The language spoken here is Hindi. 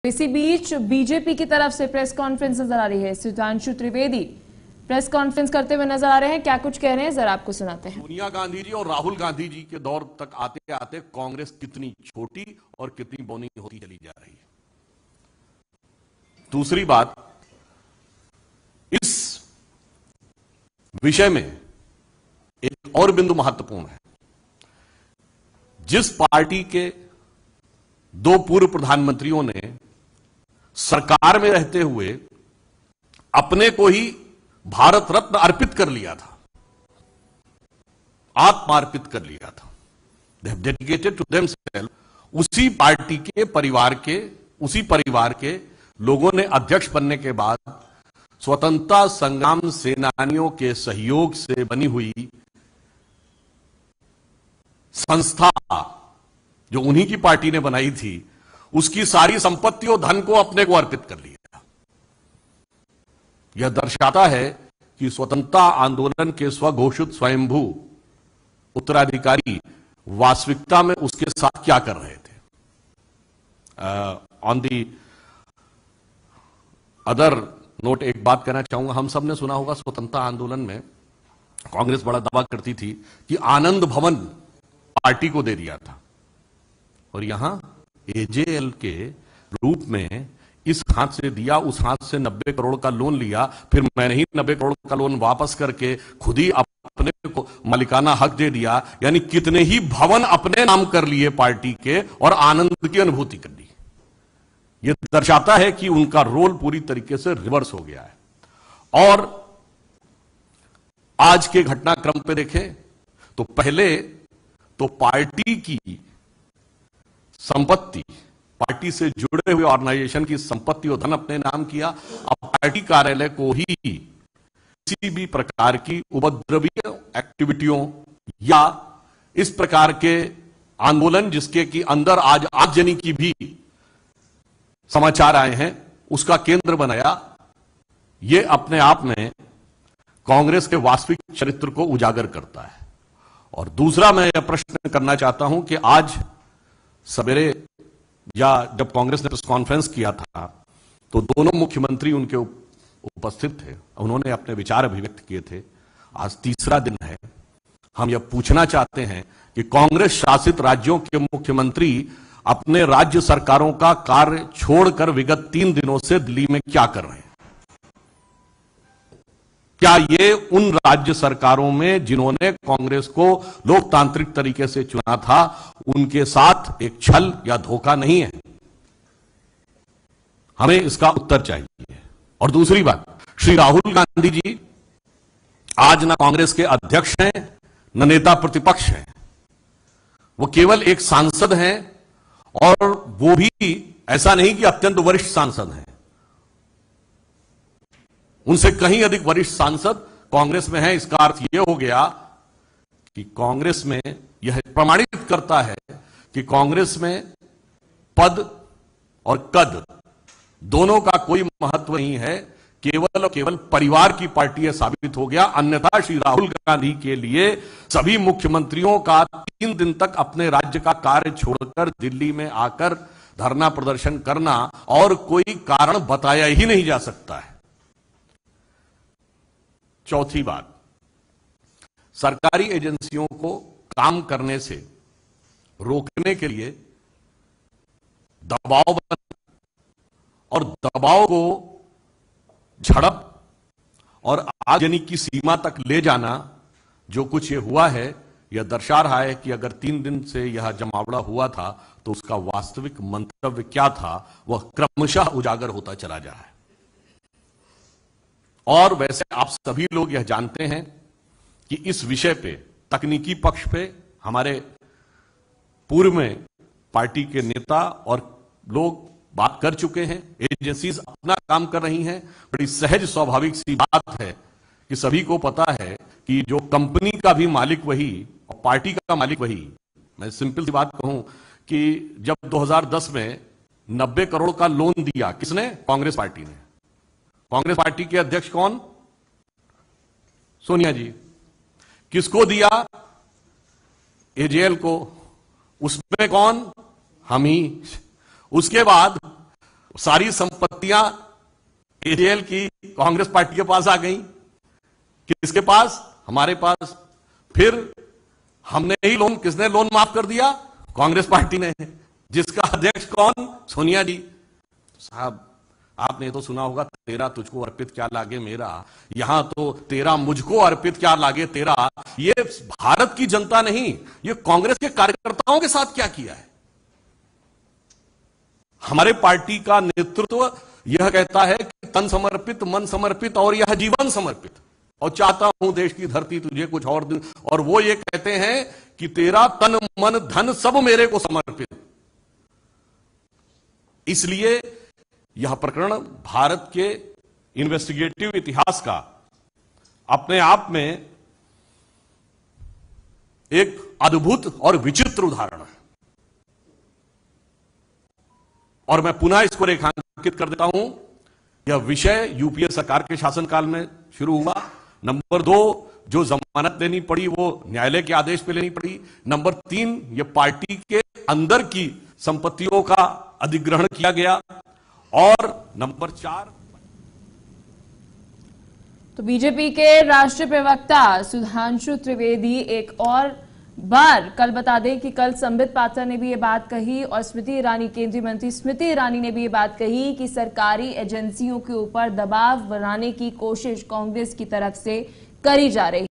इसी बीच बीजेपी की तरफ से प्रेस कॉन्फ्रेंस नजर आ रही है। सुधांशु त्रिवेदी प्रेस कॉन्फ्रेंस करते हुए नजर आ रहे हैं। क्या कुछ कह रहे हैं जरा आपको सुनाते हैं। सोनिया गांधी जी और राहुल गांधी जी के दौर तक आते आते कांग्रेस कितनी छोटी और कितनी बौनी होती चली जा रही है। दूसरी बात, इस विषय में एक और बिंदु महत्वपूर्ण है। जिस पार्टी के दो पूर्व प्रधानमंत्रियों ने सरकार में रहते हुए अपने को ही भारत रत्न अर्पित कर लिया था, आत्मार्पित कर लिया था, they have dedicated to themselves, उसी पार्टी के परिवार के लोगों ने अध्यक्ष बनने के बाद स्वतंत्रता संग्राम सेनानियों के सहयोग से बनी हुई संस्था जो उन्हीं की पार्टी ने बनाई थी, उसकी सारी संपत्ति और धन को अपने को अर्पित कर लिया। यह दर्शाता है कि स्वतंत्रता आंदोलन के स्वघोषित स्वयंभू उत्तराधिकारी वास्तविकता में उसके साथ क्या कर रहे थे। ऑन दी अदर नोट एक बात कहना चाहूंगा, हम सब ने सुना होगा स्वतंत्रता आंदोलन में कांग्रेस बड़ा दावा करती थी कि आनंद भवन पार्टी को दे दिया था, और यहां एजेएल के रूप में इस हाथ से दिया, उस हाथ से 90 करोड़ का लोन लिया, फिर मैंने ही 90 करोड़ का लोन वापस करके खुद ही अपने को मालिकाना हक दे दिया। यानी कितने ही भवन अपने नाम कर लिए पार्टी के और आनंद की अनुभूति कर ली। यह दर्शाता है कि उनका रोल पूरी तरीके से रिवर्स हो गया है। और आज के घटनाक्रम पे देखें तो पहले तो पार्टी की संपत्ति, पार्टी से जुड़े हुए ऑर्गेनाइजेशन की संपत्ति और धन अपने नाम किया। अब पार्टी कार्यालय को ही किसी भी प्रकार की उपद्रवीय एक्टिविटियों या इस प्रकार के आंदोलन जिसके कि अंदर आज आगजनी की भी समाचार आए हैं, उसका केंद्र बनाया। यह अपने आप में कांग्रेस के वास्तविक चरित्र को उजागर करता है। और दूसरा मैं यह प्रश्न करना चाहता हूं कि आज सवेरे या जब कांग्रेस ने प्रेस कॉन्फ्रेंस किया था तो दोनों मुख्यमंत्री उनके उपस्थित थे, उन्होंने अपने विचार अभिव्यक्त किए थे। आज तीसरा दिन है। हम यह पूछना चाहते हैं कि कांग्रेस शासित राज्यों के मुख्यमंत्री अपने राज्य सरकारों का कार्य छोड़कर विगत 3 दिनों से दिल्ली में क्या कर रहे हैं। क्या ये उन राज्य सरकारों में जिन्होंने कांग्रेस को लोकतांत्रिक तरीके से चुना था, उनके साथ एक छल या धोखा नहीं है? हमें इसका उत्तर चाहिए। और दूसरी बात, श्री राहुल गांधी जी आज ना कांग्रेस के अध्यक्ष हैं, न नेता प्रतिपक्ष हैं। वो केवल एक सांसद हैं, और वो भी ऐसा नहीं कि अत्यंत वरिष्ठ सांसद हैं। उनसे कहीं अधिक वरिष्ठ सांसद कांग्रेस में है। इसका अर्थ यह हो गया कि कांग्रेस में यह प्रमाणित करता है कि कांग्रेस में पद और कद दोनों का कोई महत्व नहीं है, केवल और केवल परिवार की पार्टी है साबित हो गया। अन्यथा श्री राहुल गांधी के लिए सभी मुख्यमंत्रियों का 3 दिन तक अपने राज्य का कार्य छोड़कर दिल्ली में आकर धरना प्रदर्शन करना और कोई कारण बताया ही नहीं जा सकता है। चौथी बात, सरकारी एजेंसियों को काम करने से रोकने के लिए दबाव और दबाव को झड़प और आगजनी की सीमा तक ले जाना, जो कुछ ये हुआ है, यह दर्शा रहा है कि अगर 3 दिन से यह जमावड़ा हुआ था तो उसका वास्तविक मंतव्य क्या था, वह क्रमशः उजागर होता चला जा रहा है। और वैसे आप सभी लोग यह जानते हैं कि इस विषय पे, तकनीकी पक्ष पे, हमारे पूर्व में पार्टी के नेता और लोग बात कर चुके हैं। एजेंसीज अपना काम कर रही हैं। बड़ी सहज स्वाभाविक सी बात है कि सभी को पता है कि जो कंपनी का भी मालिक वही और पार्टी का मालिक वही। मैं सिंपल सी बात कहूं कि जब 2010 में 90 करोड़ का लोन दिया, किसने? कांग्रेस पार्टी ने। कांग्रेस पार्टी के अध्यक्ष कौन? सोनिया जी। किसको दिया? एजेएल को। उसमें कौन? हम ही। उसके बाद सारी संपत्तियां एजेएल की कांग्रेस पार्टी के पास आ गई। किसके पास? हमारे पास। फिर हमने ही लोन, किसने लोन माफ कर दिया? कांग्रेस पार्टी ने। जिसका अध्यक्ष कौन? सोनिया जी। साहब, आपने तो सुना होगा, तेरा तुझको अर्पित क्या लागे मेरा। यहां तो तेरा मुझको अर्पित क्या लागे तेरा। ये भारत की जनता नहीं, ये कांग्रेस के कार्यकर्ताओं के साथ क्या किया है। हमारे पार्टी का नेतृत्व यह कहता है कि तन समर्पित, मन समर्पित और यह जीवन समर्पित, और चाहता हूं देश की धरती तुझे कुछ और दिन। और वो ये कहते हैं कि तेरा तन मन धन सब मेरे को समर्पित। इसलिए यह प्रकरण भारत के इन्वेस्टिगेटिव इतिहास का अपने आप में एक अद्भुत और विचित्र उदाहरण है। और मैं पुनः इसको रेखांकित कर देता हूं, यह विषय यूपीए सरकार के शासनकाल में शुरू हुआ। नंबर 2, जो जमानत लेनी पड़ी वो न्यायालय के आदेश पे लेनी पड़ी। नंबर 3, ये पार्टी के अंदर की संपत्तियों का अधिग्रहण किया गया। और नंबर 4, तो बीजेपी के राष्ट्रीय प्रवक्ता सुधांशु त्रिवेदी एक और बार कल बता दें कि कल संबित पात्रा ने भी ये बात कही और स्मृति ईरानी, केंद्रीय मंत्री स्मृति ईरानी ने भी ये बात कही कि सरकारी एजेंसियों के ऊपर दबाव बनाने की कोशिश कांग्रेस की तरफ से करी जा रही है।